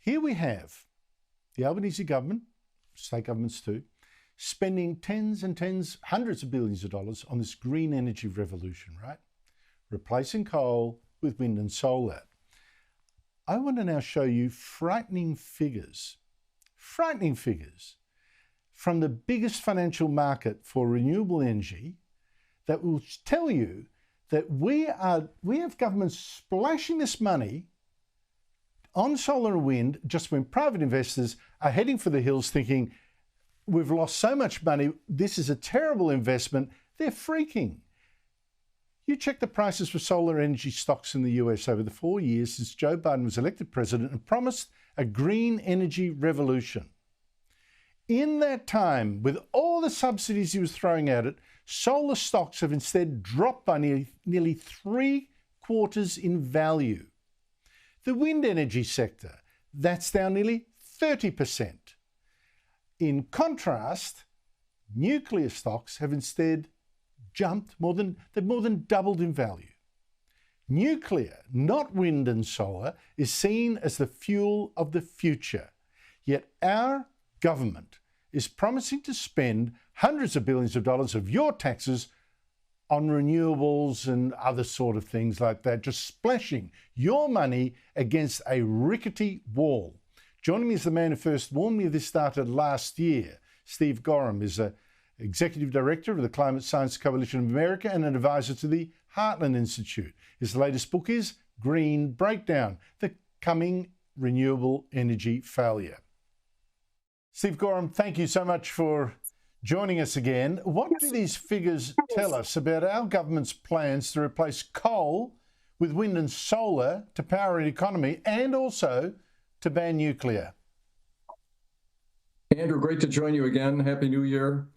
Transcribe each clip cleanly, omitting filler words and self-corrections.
here we have the Albanese government, state governments too, spending tens and tens, hundreds of billions of dollars on this green energy revolution, right? Replacing coal with wind and solar. I want to now show you frightening figures from the biggest financial market for renewable energy that will tell you that we have governments splashing this money on solar and wind just when private investors are heading for the hills thinking, we've lost so much money, this is a terrible investment. They're freaking. You check the prices for solar energy stocks in the US over the 4 years since Joe Biden was elected president and promised a green energy revolution. In that time, with all the subsidies he was throwing at it, solar stocks have instead dropped by nearly 3/4 in value. The wind energy sector, that's down nearly 30%. In contrast, nuclear stocks have instead jumped they've more than doubled in value. Nuclear, not wind and solar, is seen as the fuel of the future. Yet our government is promising to spend hundreds of billions of dollars of your taxes on renewables and other sort of things like that, just splashing your money against a rickety wall. Joining me is the man who first warned me of this started last year. Steve Goreham is a Executive Director of the Climate Science Coalition of America and an advisor to the Heartland Institute. His latest book is Green Breakdown, the Coming Renewable Energy Failure. Steve Goreham, thank you so much for joining us again. What do these figures tell us about our government's plans to replace coal with wind and solar to power an economy and also to ban nuclear? Andrew, great to join you again. Happy New Year.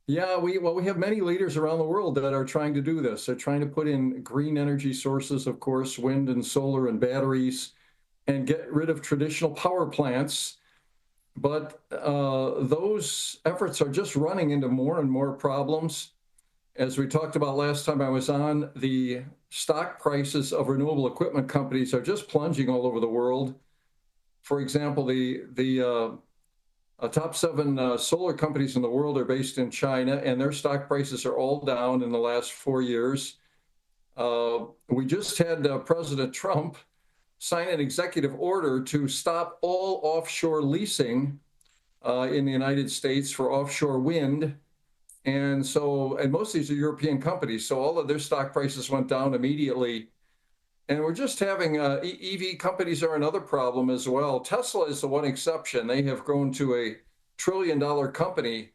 Yeah, we have many leaders around the world that are trying to do this. They're trying to put in green energy sources, of course, wind and solar and batteries, and get rid of traditional power plants. But those efforts are just running into more and more problems. As we talked about last time I was on, the stock prices of renewable equipment companies are just plunging all over the world. For example, the top 7 solar companies in the world are based in China, and their stock prices are all down in the last 4 years. We just had President Trump sign an executive order to stop all offshore leasing in the United States for offshore wind. And most of these are European companies, so all of their stock prices went down immediately. And we're just having EV companies are another problem as well. Tesla is the one exception. They have grown to a $1 trillion company,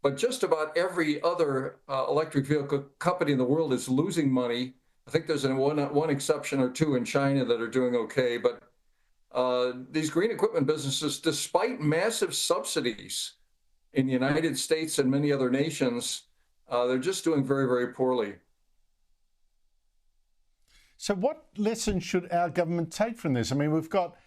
but just about every other electric vehicle company in the world is losing money. I think there's one exception or two in China that are doing okay. But these green equipment businesses, despite massive subsidies in the United States and many other nations, they're just doing very, very poorly. So what lessons should our government take from this? I mean, we've got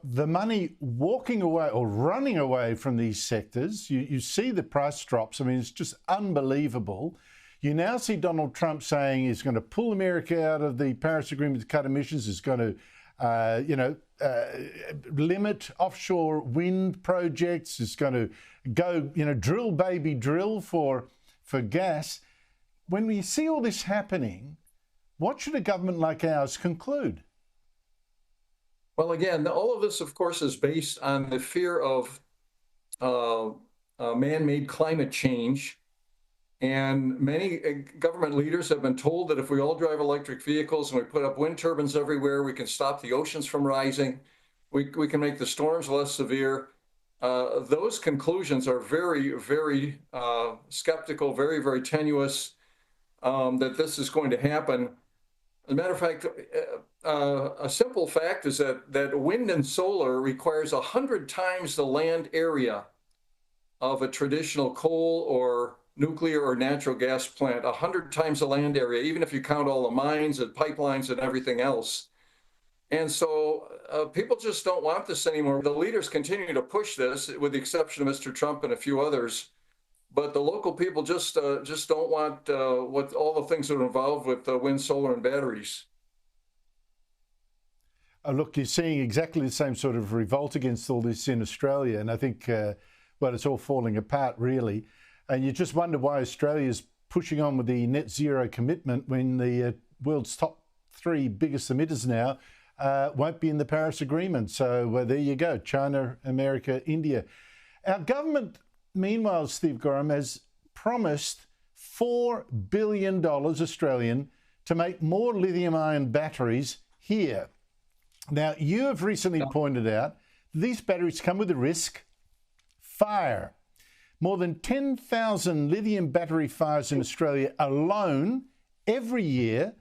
the money walking away or running away from these sectors. You see the price drops. I mean, it's just unbelievable. You now see Donald Trump saying he's going to pull America out of the Paris Agreement to cut emissions. He's going to, limit offshore wind projects. He's going to go, drill, baby, drill for gas. When we see all this happening, what should a government like ours conclude? Well, again, all of this, of course, is based on the fear of man-made climate change. And many government leaders have been told that if we all drive electric vehicles and we put up wind turbines everywhere, we can stop the oceans from rising. We can make the storms less severe. Those conclusions are very, very skeptical, very, very tenuous that this is going to happen. As a matter of fact, a simple fact is that wind and solar requires 100 times the land area of a traditional coal or nuclear or natural gas plant, 100 times the land area, even if you count all the mines and pipelines and everything else. And so people just don't want this anymore. The leaders continue to push this, with the exception of Mr. Trump and a few others. But the local people just don't want all the things that are involved with wind, solar, and batteries. Look, you're seeing exactly the same sort of revolt against all this in Australia, and I think, well, it's all falling apart, really. And you just wonder why Australia's pushing on with the net zero commitment when the world's top 3 biggest emitters now won't be in the Paris Agreement. So there you go, China, America, India. Our government, meanwhile, Steve Goreham, has promised $4 billion Australian to make more lithium-ion batteries here. Now, you have recently pointed out these batteries come with a risk: fire. More than 10,000 lithium battery fires in Australia alone every year.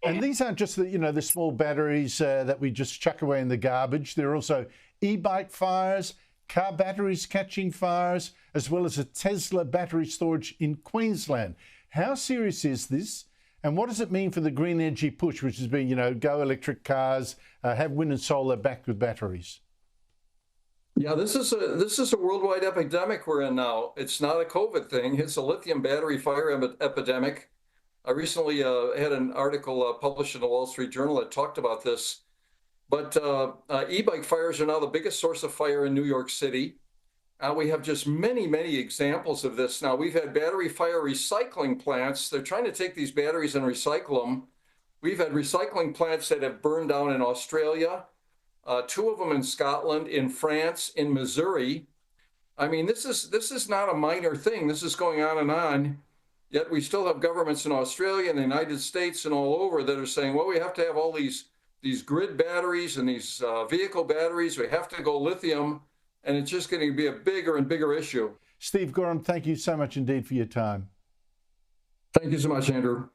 And these aren't just the small batteries that we just chuck away in the garbage. There are also e-bike fires, car batteries catching fires, as well as a Tesla battery storage in Queensland. How serious is this? And what does it mean for the green energy push, which has been, go electric cars, have wind and solar backed with batteries? Yeah, this is a worldwide epidemic we're in now. It's not a COVID thing. It's a lithium battery fire epidemic. I recently had an article published in the Wall Street Journal that talked about this. But e-bike fires are now the biggest source of fire in New York City. We have just many, many examples of this now. We've had battery fire recycling plants. They're trying to take these batteries and recycle them. We've had recycling plants that have burned down in Australia, 2 of them in Scotland, in France, in Missouri. I mean, this is not a minor thing. This is going on and on. Yet we still have governments in Australia and the United States and all over that are saying, well, we have to have all these grid batteries and these vehicle batteries. We have to go lithium. And it's just going to be a bigger and bigger issue. Steve Goreham, thank you so much indeed for your time. Thank you so much, Andrew.